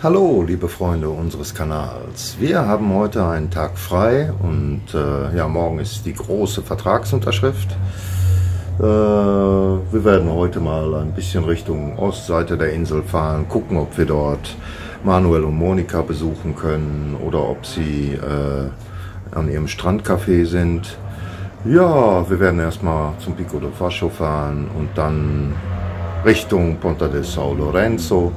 Hallo liebe Freunde unseres Kanals, wir haben heute einen Tag frei und ja, morgen ist die große Vertragsunterschrift. Wir werden heute mal ein bisschen Richtung Ostseite der Insel fahren, gucken, ob wir dort Manuel und Monika besuchen können oder ob sie an ihrem Strandcafé sind. Ja, wir werden erstmal zum Pico do Fascio fahren und dann Richtung Ponta del São Lourenço.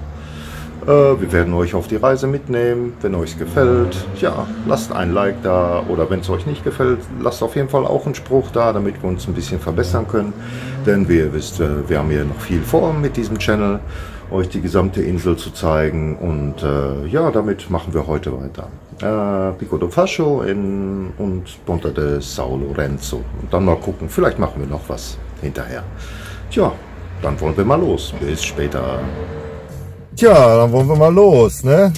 Wir werden euch auf die Reise mitnehmen, wenn euch gefällt. Ja, lasst ein Like da oder wenn es euch nicht gefällt, lasst auf jeden Fall auch einen Spruch da, damit wir uns ein bisschen verbessern können. Denn wie ihr wisst, wir haben hier noch viel vor mit diesem Channel, euch die gesamte Insel zu zeigen. Und ja, damit machen wir heute weiter. Pico do Fascio und Ponta del São Lourenço. Und dann mal gucken, vielleicht machen wir noch was hinterher. Tja, dann wollen wir mal los. Bis später. Tja, dann wollen wir mal los, ne?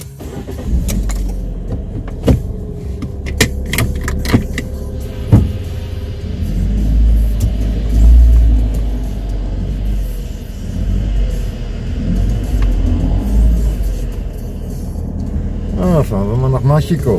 Fahren wir mal nach Mexiko.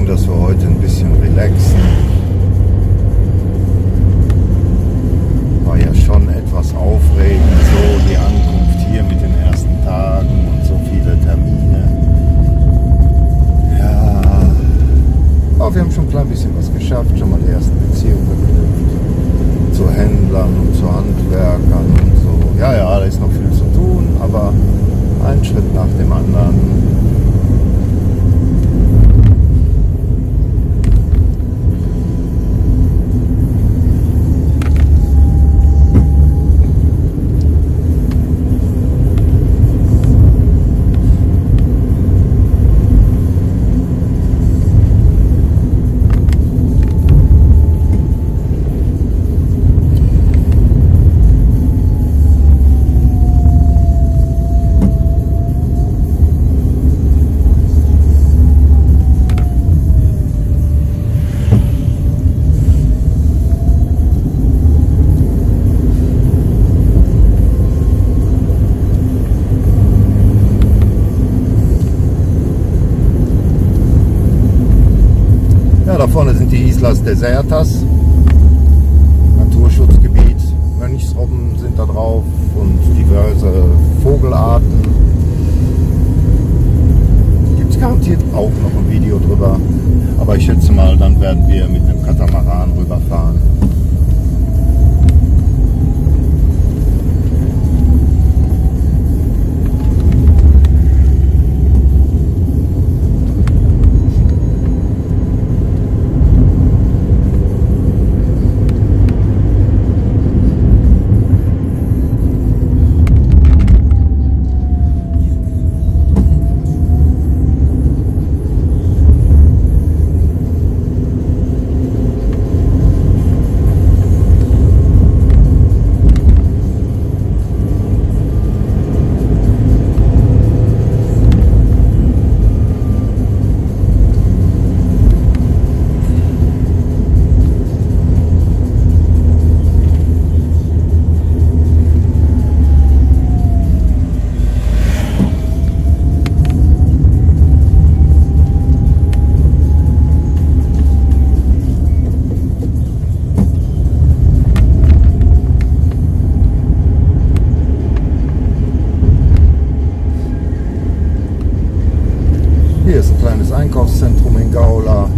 Dass wir heute ein bisschen relaxen. War ja schon etwas aufregend, so die Ankunft hier mit den ersten Tagen und so viele Termine. Ja, aber wir haben schon ein klein bisschen was geschafft, schon mal die ersten Beziehungen geknüpft. Zu Händlern und zu Handwerkern und so. Ja, da ist noch viel zu tun, aber ein Schritt nach dem anderen. Da vorne sind die Islas Desertas, Naturschutzgebiet, Mönchsrobben sind da drauf und diverse Vogelarten. Gibt es garantiert auch noch ein Video drüber, aber ich schätze mal, dann werden wir mit einem Katamaran rüberfahren. Hier ist ein kleines Einkaufszentrum in Gaula.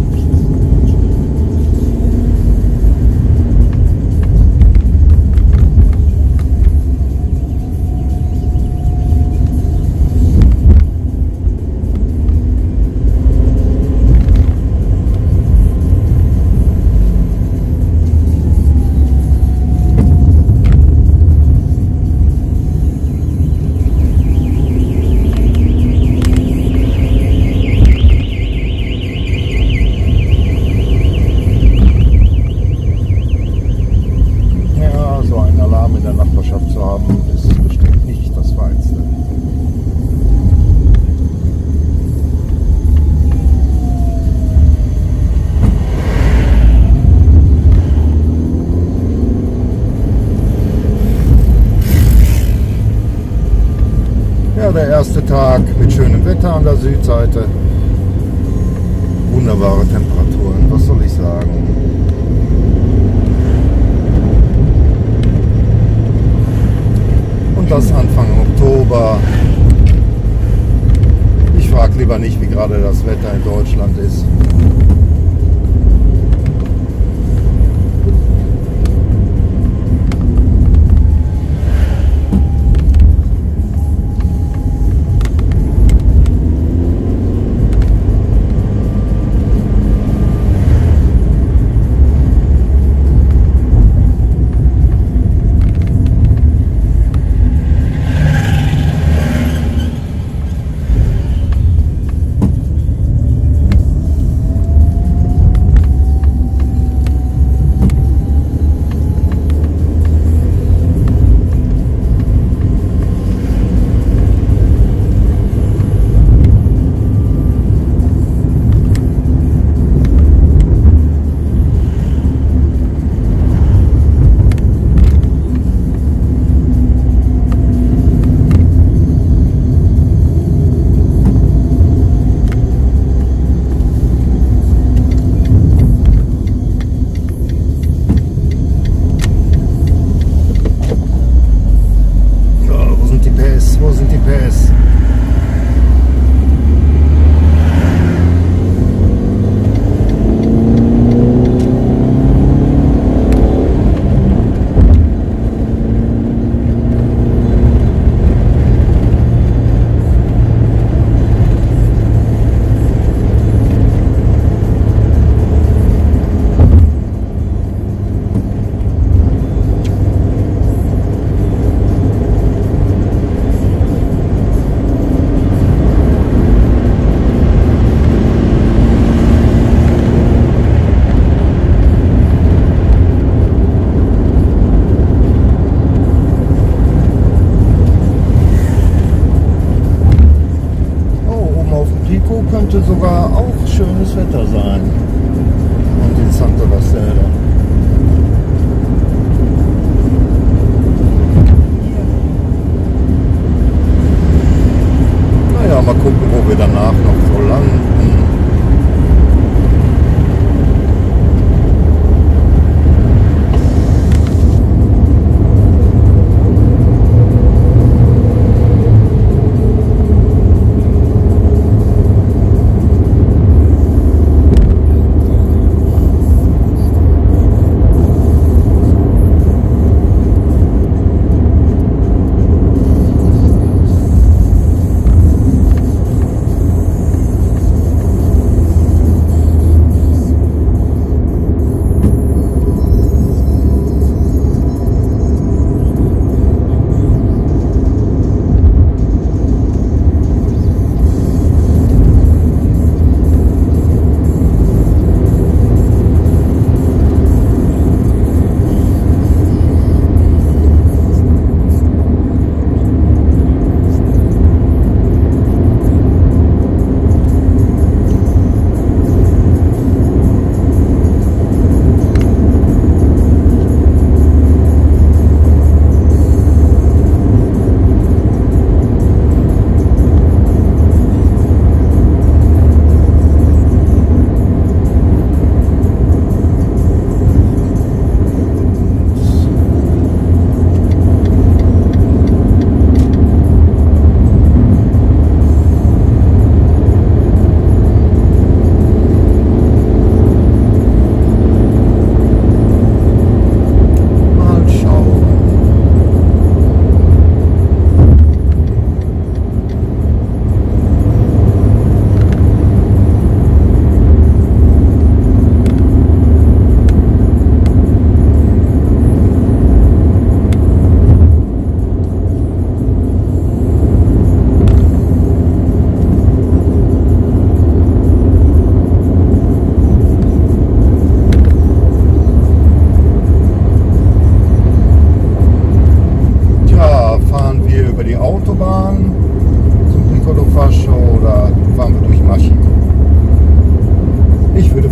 Ja, der erste Tag mit schönem Wetter an der Südseite. Wunderbare Temperaturen, was soll ich sagen. Und das Anfang Oktober. Ich frage lieber nicht, wie gerade das Wetter in Deutschland ist. Wo sind die PS? Könnte sogar auch schönes Wetter sein. Und in Santa Lacerda. Naja, mal gucken, wo wir danach noch so landen.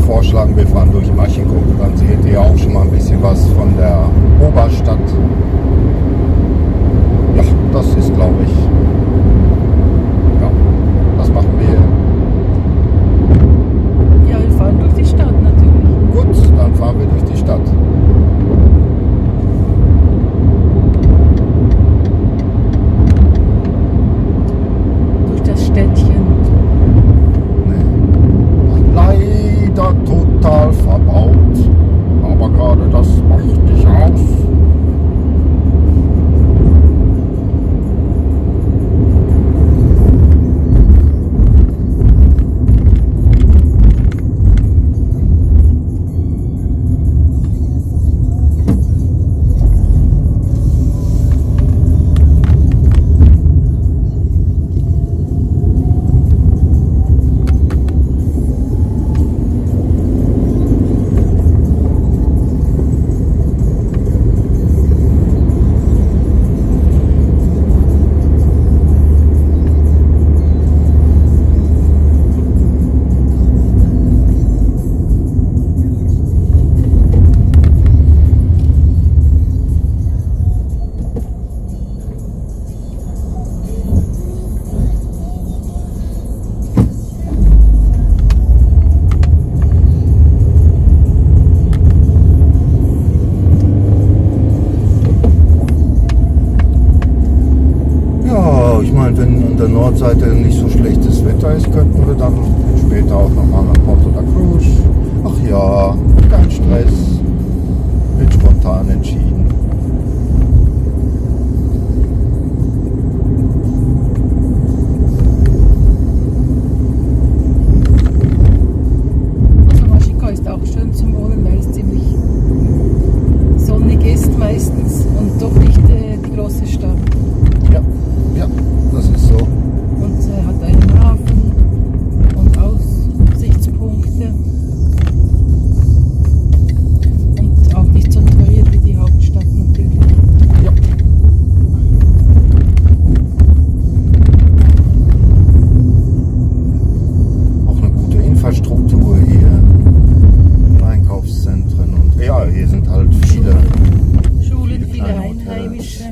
vorschlagen, wir fahren durch Machiko. Dann seht ihr auch schon mal ein bisschen was von der Oberstadt. Ja, das ist, glaube ich, Nordseite nicht so schlechtes Wetter ist, könnten wir dann später auch nochmal nach Porto da Cruz. Ach ja, kein Stress, wird spontan entschieden. Also Mexiko ist auch schön zum Wohnen, weil es ziemlich sonnig ist meistens und doch nicht die große Stadt. Ja, ja, das ist so. Und hat einen Hafen und Aussichtspunkte. Und auch nicht so teuer wie die Hauptstadt natürlich. Ja. Auch eine gute Infrastruktur hier, Einkaufszentren und ja, hier sind halt viele Schulen, viele kleine Einheimische. Ja.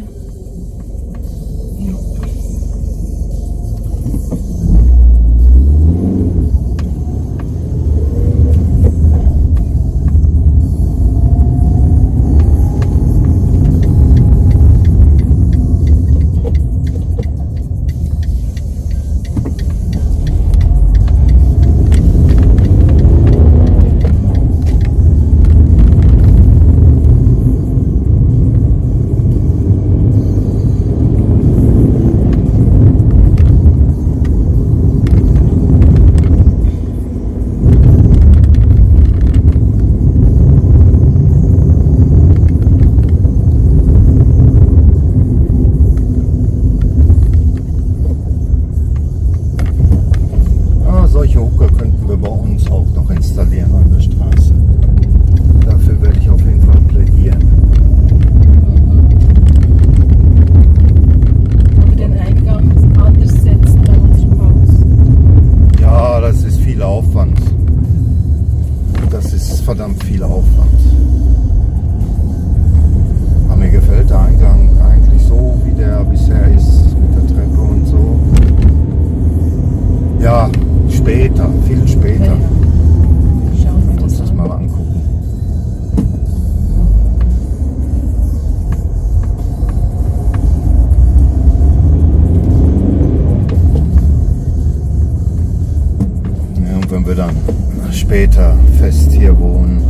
Solche Hooker könnten wir bei uns auch noch installieren an der Straße. Dafür werde ich auf jeden Fall plädieren. Aber den Eingang anders setzen bei unserem Haus. Ja, das ist viel Aufwand. Das ist verdammt viel Aufwand. Aber mir gefällt der Eingang eigentlich so, wie der bisher ist, mit der Treppe und so. Ja, später, viel später. Ja, ja. Schauen wir Uns das das an. mal angucken. Ja, und wenn wir dann später fest hier wohnen,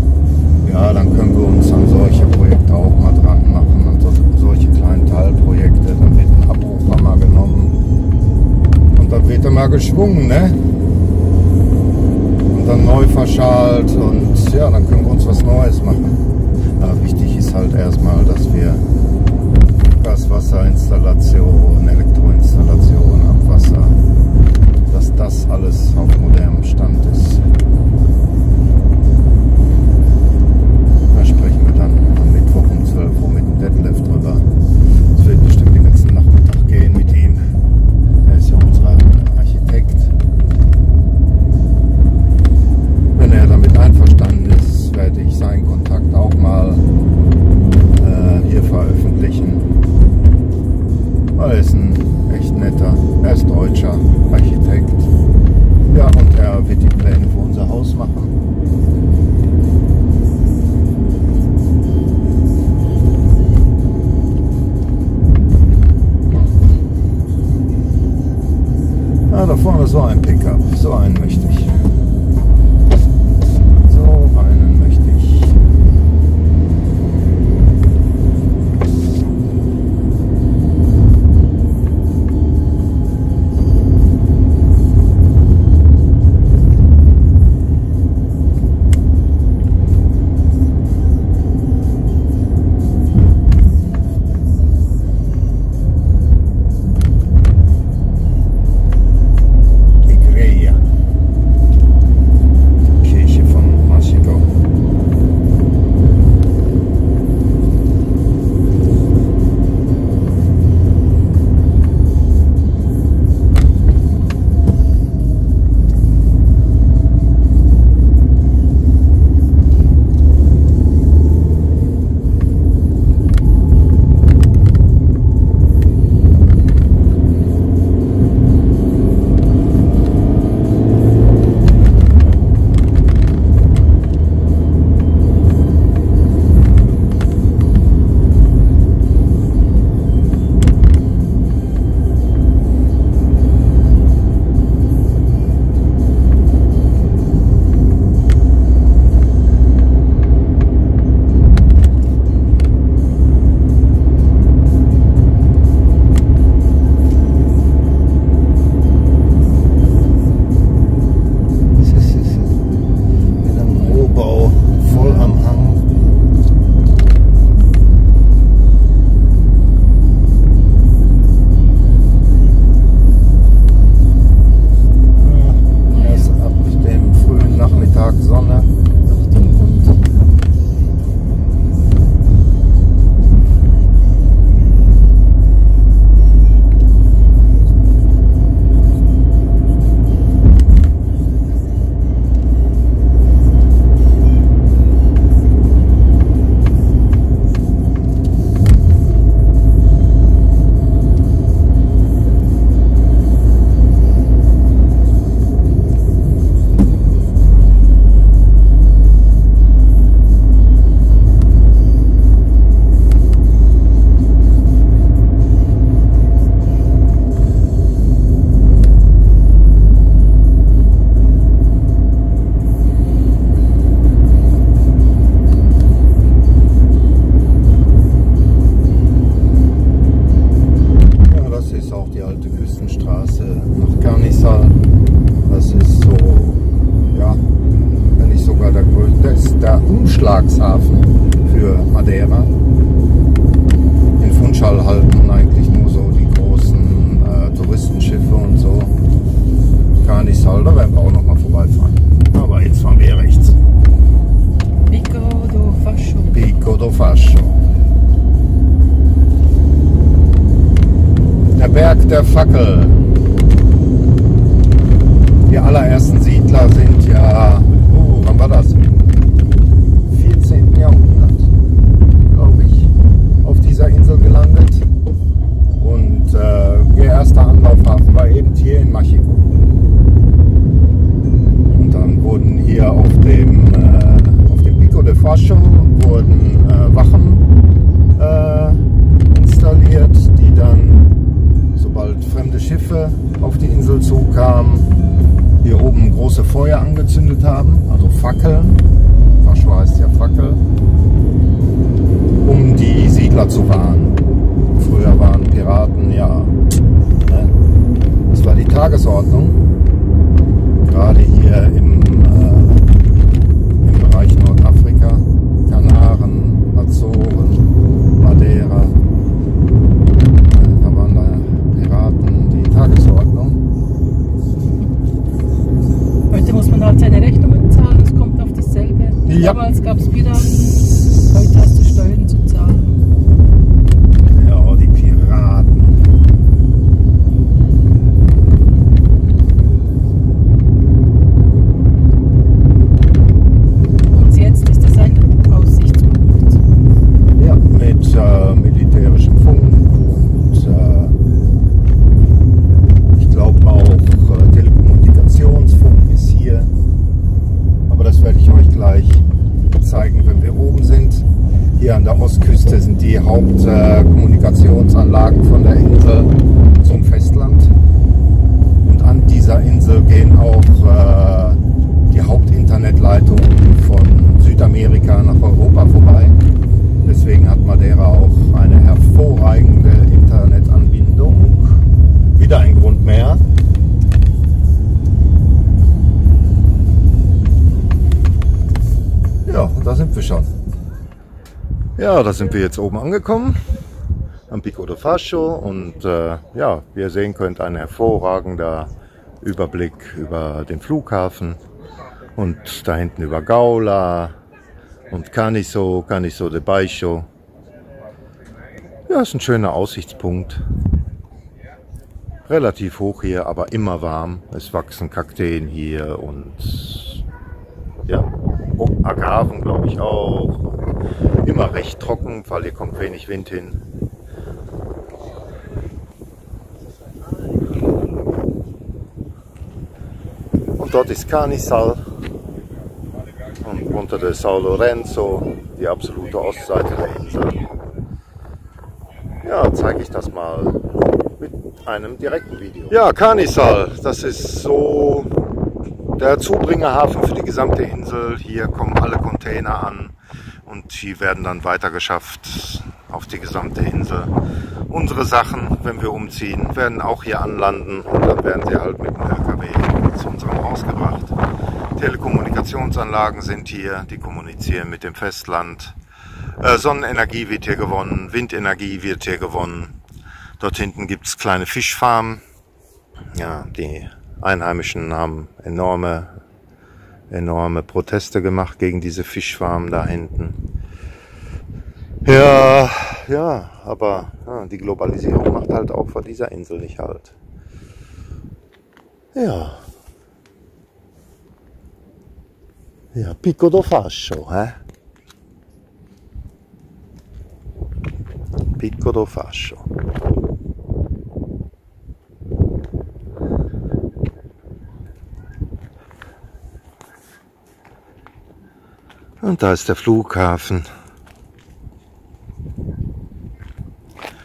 ja, dann können wir uns an solche Projekte auch mal dran machen, an solche kleinen Teilprojekte. Dann wird ein Abbruchhammer genommen und dann wird er mal geschwungen, ne? Und dann neu verschalt und ja, dann können wir uns was Neues machen. Aber wichtig ist halt erstmal, dass wir Gaswasserinstallation, Elektroinstallation, Abwasser, dass das alles auf modernem Stand ist. Da sprechen wir dann am Mittwoch um 12 Uhr mit dem Detlef drüber. Es wird bestimmt den ganzen Nachmittag gehen mit ihm. Er ist ja unser Architekt. Wenn er damit einverstanden ist, werde ich seinen Kontakt auch mal hier veröffentlichen. Weil er ist ein echt netter, er ist Deutscher Architekt. Ja, und er wird die Pläne für unser Haus Aufschlagshafen für Madeira. In Funchal halten eigentlich nur so die großen Touristenschiffe und so. Canisal, da werden wir auch noch mal vorbeifahren. Aber jetzt fahren wir rechts. Pico do Fascio. Pico do Fascio. Der Berg der Fackel. Die allerersten Siedler sind ja, wann war das? Im 14. Jahrhundert, glaube ich, auf dieser Insel gelandet. Und ihr erster Anlaufhafen war eben hier in Machico. Und dann wurden hier auf dem Pico de Fascio wurden Wachen installiert, die dann, sobald fremde Schiffe auf die Insel zukamen, hier oben große Feuer angezündet haben, also Fackeln. Fascio heißt ja Fackel, um die Siedler zu warnen. Früher waren Piraten, ja, ne? Das war die Tagesordnung. Gerade hier im Bereich Nordafrika, Kanaren, Azoren, Madeira, da waren da Piraten die Tagesordnung. Heute muss man halt seine Rechnungen zahlen, es kommt auf dasselbe. Ja. Damals gab es Piraten, heute hast du Steuern zu zahlen. Ja, die Piraten. Und jetzt ist das ein Aussichtspunkt. Ja, mit militärischem Funk und ich glaube auch Telekommunikationsfunk ist hier. Aber das werde ich euch gleich zeigen, wenn wir oben sind. Hier an der Ostküste sind die Hauptkommunikationsanlagen von der Insel zum Festland. Und an dieser Insel gehen auch die Hauptinternetleitungen von Südamerika nach Europa vorbei. Deswegen hat Madeira auch eine hervorragende Internetanbindung. Wieder ein Grund mehr. Ja, und da sind wir schon. Ja, da sind wir jetzt oben angekommen, am Pico do Fascio. Und ja, wie ihr sehen könnt, ein hervorragender Überblick über den Flughafen. Und da hinten über Gaula und Caniso de Baixo. Ja, ist ein schöner Aussichtspunkt. Relativ hoch hier, aber immer warm. Es wachsen Kakteen hier und ja, Agaven glaube ich auch. Immer recht trocken, weil hier kommt wenig Wind hin. Und dort ist Canisal und unter der São Lourenço, die absolute Ostseite der Insel. Ja, zeige ich das mal mit einem direkten Video. Ja, Canisal, das ist so der Zubringerhafen für die gesamte Insel. Hier kommen alle Container an und die werden dann weitergeschafft auf die gesamte Insel. Unsere Sachen, wenn wir umziehen, werden auch hier anlanden und dann werden sie halt mit dem LKW zu unserem Haus gebracht. Telekommunikationsanlagen sind hier, die kommunizieren mit dem Festland. Sonnenenergie wird hier gewonnen, Windenergie wird hier gewonnen. Dort hinten gibt es kleine Fischfarmen. Ja, die Einheimischen haben enorme Proteste gemacht gegen diese Fischfarmen da hinten. Ja, aber ja, die Globalisierung macht halt auch vor dieser Insel nicht halt. Ja. Ja, Pico do Fascio, hä? Pico do Fascio. Und da ist der Flughafen.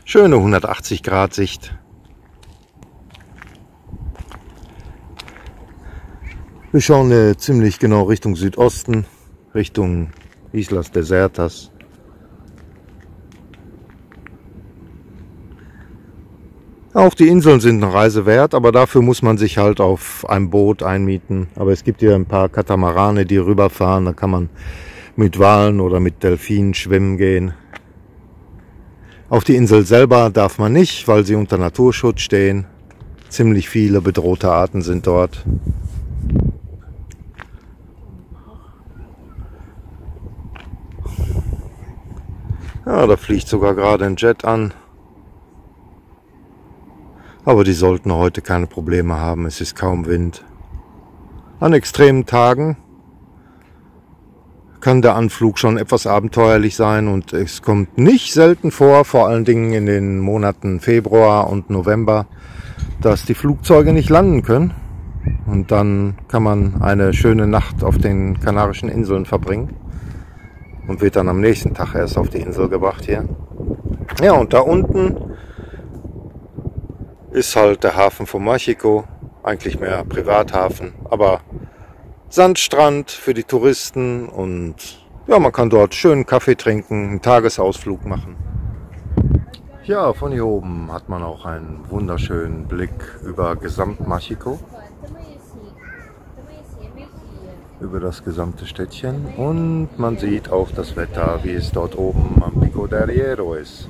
Schöne 180 Grad Sicht. Wir schauen ziemlich genau Richtung Südosten, Richtung Islas Desertas. Auch die Inseln sind eine Reise wert, aber dafür muss man sich halt auf einem Boot einmieten. Aber es gibt hier ein paar Katamarane, die rüberfahren. Da kann man mit Walen oder mit Delfinen schwimmen gehen. Auf die Insel selber darf man nicht, weil sie unter Naturschutz stehen. Ziemlich viele bedrohte Arten sind dort. Ja, da fliegt sogar gerade ein Jet an. Aber die sollten heute keine Probleme haben, es ist kaum Wind. An extremen Tagen kann der Anflug schon etwas abenteuerlich sein und es kommt nicht selten vor, vor allen Dingen in den Monaten Februar und November, dass die Flugzeuge nicht landen können. Und dann kann man eine schöne Nacht auf den Kanarischen Inseln verbringen und wird dann am nächsten Tag erst auf die Insel gebracht hier. Ja, und da unten ist halt der Hafen von Machiko, eigentlich mehr Privathafen, aber Sandstrand für die Touristen und ja, man kann dort schön Kaffee trinken, einen Tagesausflug machen. Ja, von hier oben hat man auch einen wunderschönen Blick über gesamt Machiko, über das gesamte Städtchen und man sieht auch das Wetter, wie es dort oben am Pico d'Arriero ist.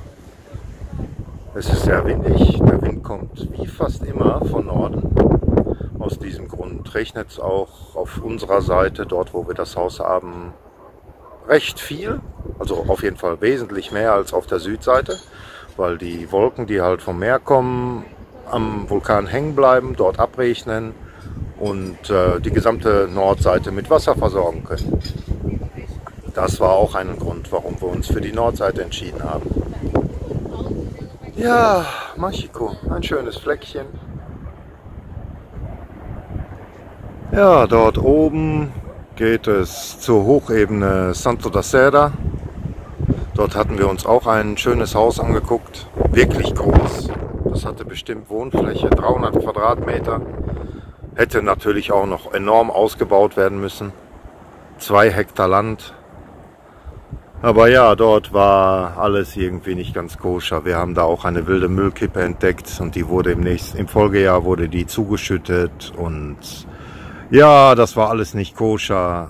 Es ist sehr windig, der Wind kommt wie fast immer von Norden. Aus diesem Grund regnet es auch auf unserer Seite, dort wo wir das Haus haben, recht viel. Also auf jeden Fall wesentlich mehr als auf der Südseite, weil die Wolken, die halt vom Meer kommen, am Vulkan hängen bleiben, dort abregnen und die gesamte Nordseite mit Wasser versorgen können. Das war auch ein Grund, warum wir uns für die Nordseite entschieden haben. Ja, Machiko, ein schönes Fleckchen. Ja, dort oben geht es zur Hochebene Santo da Serra. Dort hatten wir uns auch ein schönes Haus angeguckt, wirklich groß. Das hatte bestimmt Wohnfläche, 300 Quadratmeter. Hätte natürlich auch noch enorm ausgebaut werden müssen. 2 Hektar Land. Aber ja, dort war alles irgendwie nicht ganz koscher. Wir haben da auch eine wilde Müllkippe entdeckt und die wurde im Folgejahr wurde die zugeschüttet und ja, das war alles nicht koscher.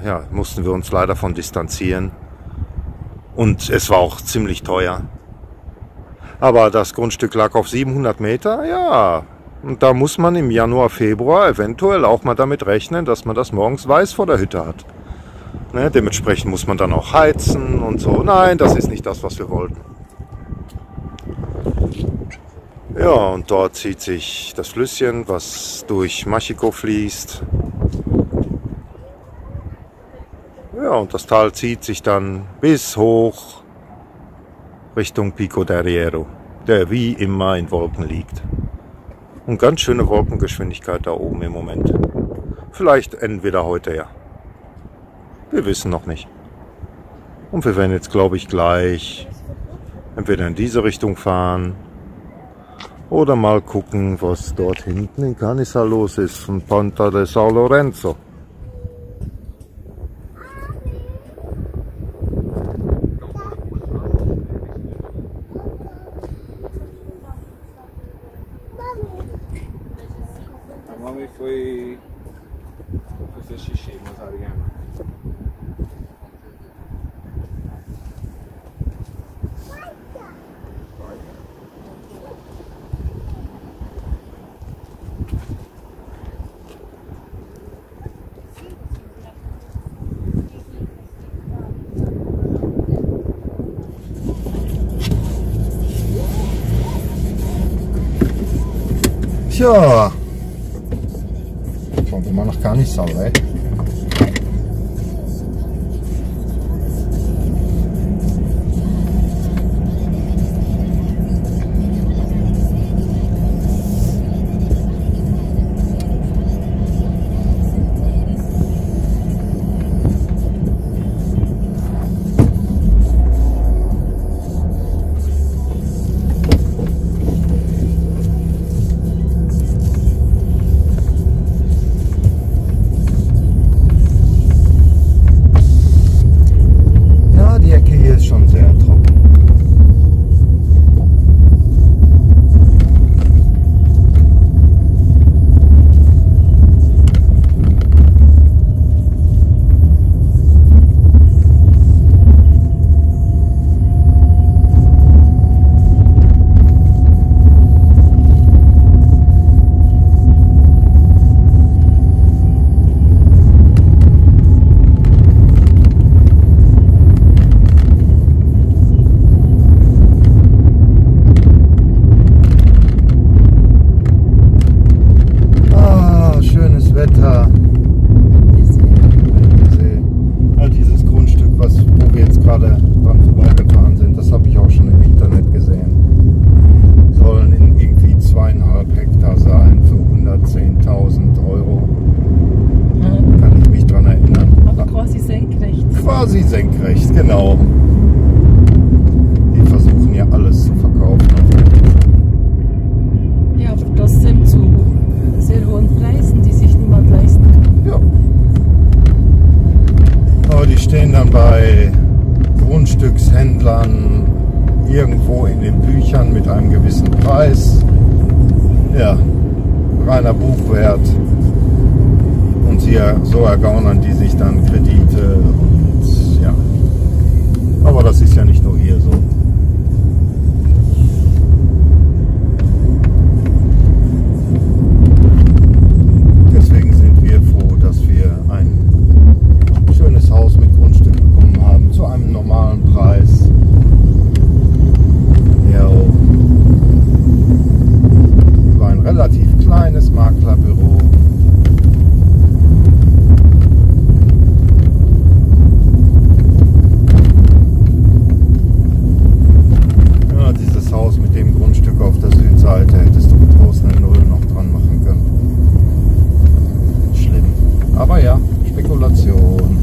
Ja, mussten wir uns leider von distanzieren. Und es war auch ziemlich teuer. Aber das Grundstück lag auf 700 Meter, ja. Und da muss man im Januar, Februar eventuell auch mal damit rechnen, dass man das morgens weiß vor der Hütte hat. Ne, dementsprechend muss man dann auch heizen und so. Nein, das ist nicht das, was wir wollten. Ja, und dort zieht sich das Flüsschen, was durch Machiko fließt. Ja, und das Tal zieht sich dann bis hoch Richtung Pico d'Arriero, der wie immer in Wolken liegt. Und ganz schöne Wolkengeschwindigkeit da oben im Moment. Vielleicht enden wir da heute ja. Wir wissen noch nicht. Und wir werden jetzt, glaube ich, gleich entweder in diese Richtung fahren oder mal gucken, was dort hinten in Canissa los ist, von Ponta de San Lorenzo. A mãe foi fazer xixi, mas a Ariana. Tja, schauen wir mal nach Canissa, ey. gerade dran vorbeigefahren sind, das habe ich auch schon im Internet gesehen, sollen in irgendwie 2,5 Hektar sein für 110.000 Euro. Kann ich mich dran erinnern. Aber quasi senkrecht. Quasi senkrecht, genau. Die versuchen ja alles zu verkaufen. Ja, aber trotzdem zu sehr hohen Preisen, die sich niemand leisten kann. Ja. Aber die stehen dann bei Grundstückshändlern irgendwo in den Büchern mit einem gewissen Preis. Ja, reiner Buchwert. Und so ergaunern die sich dann Kredite und ja. Aber das ist ja nicht nur hier so. Deswegen sind wir froh, dass wir ein schönes Haus mit Grundstück bekommen haben, zu einem normalen Preis. Ja, war ein relativ kleines Maklerbüro. Ja, dieses Haus mit dem Grundstück auf der Südseite hättest du getrost eine Null noch dran machen können. Schlimm. Aber ja, Spekulation.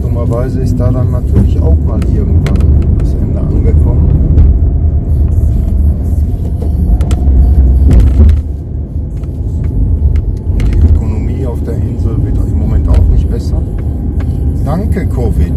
Dummerweise ist da dann natürlich auch mal irgendwann das Ende angekommen. Und die Ökonomie auf der Insel wird im Moment auch nicht besser. Danke, Covid.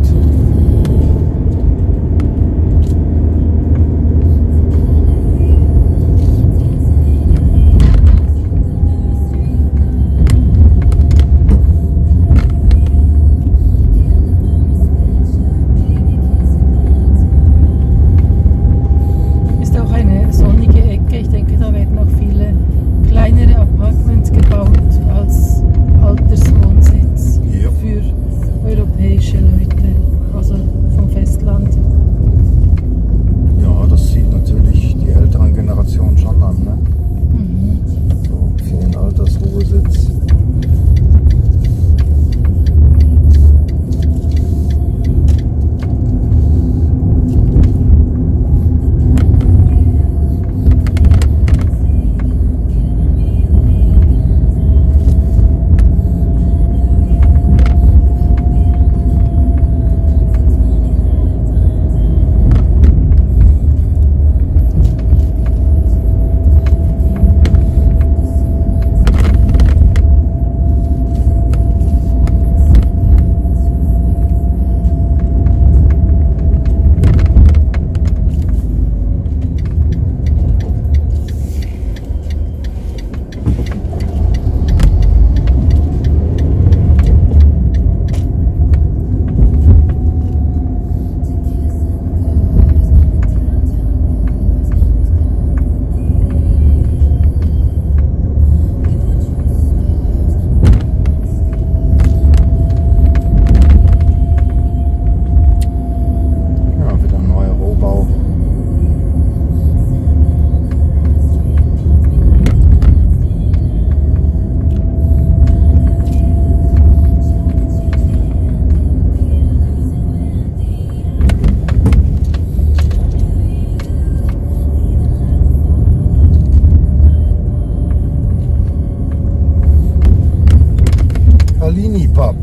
Mussolini-Pub.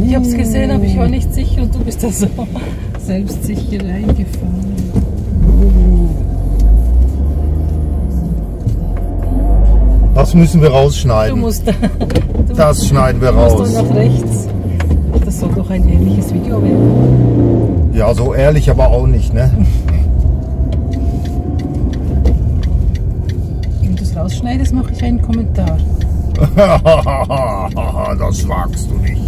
Ich habe es gesehen, aber ich war nicht sicher und du bist da so selbstsicher reingefahren. Das müssen wir rausschneiden. Das schneiden wir raus. Du musst nach rechts. Das soll doch ein ähnliches Video werden. Ja, so ehrlich aber auch nicht, ne? Wenn du es rausschneidest, mache ich einen Kommentar. Das wagst du nicht.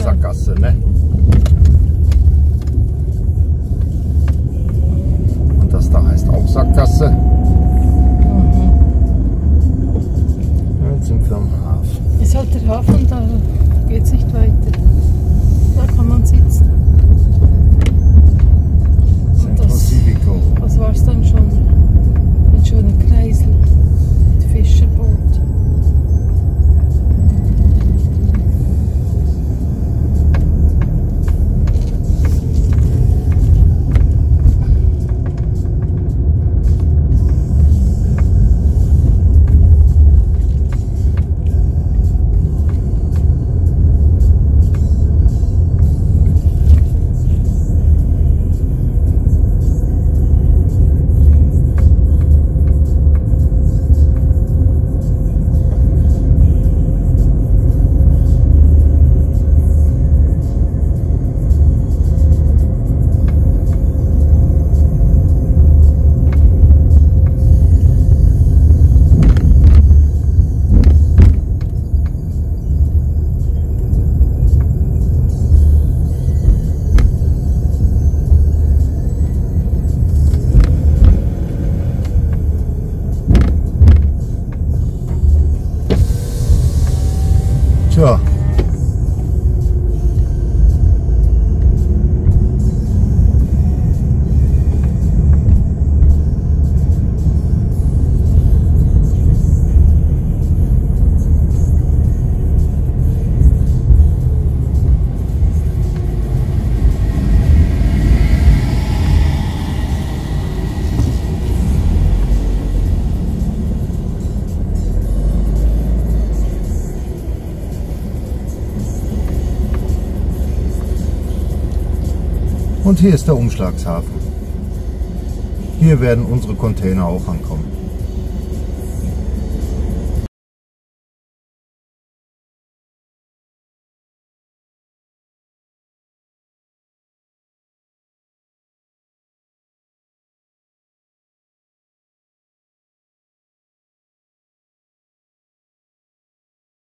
Sackgasse, ne? Und das da heißt auch Sackgasse. Jetzt sind wir am Hafen. Ist halt der Hafen, da geht es nicht weiter. Da kann man sitzen. Centro Civico. Das war es dann schon. Ein schöner Kreisel mit Fischerboot. Tja. Und hier ist der Umschlagshafen. Hier werden unsere Container auch ankommen.